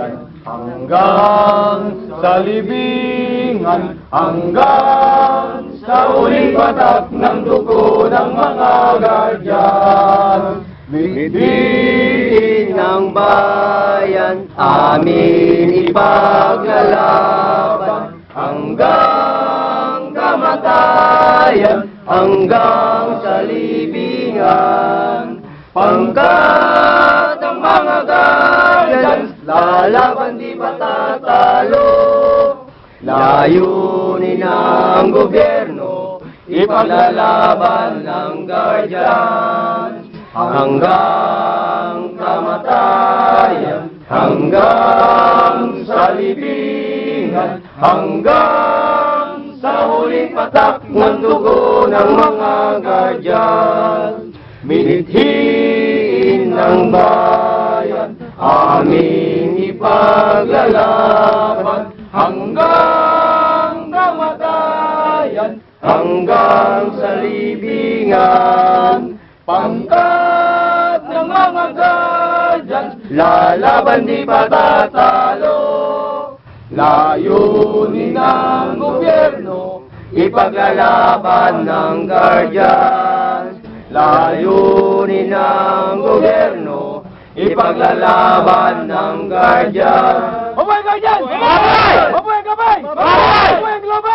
bayan, hanggang sa libingan, hanggang sa huling patak ng dugo ng mga guardian. Mitiin ng bayan, amin ipaglalaban, hanggang kamatayan, hanggang sa libingan. Pangkat ang mga guardians, lalaban di patatalo. Layunin ng gobyerno, ipaglalaban ng guardians. Hanggang kamatayan, hanggang sa libingan, hanggang sa huling patak ng dugo ng mga guardians. Minithin ng bayan, aming ipaglalaban, hanggang kamatayan, hanggang sa libingan. Pangkat ng mga guardians, lalaban di patatalo. Layunin ng gobyerno, ipaglalaban ng guardians. Layunin ng gobyerno, ipaglalaban ng guardians. Mabuhay guardians! Mabuhay! Mabuhay gabay! Mabuhay! Mabuhay global!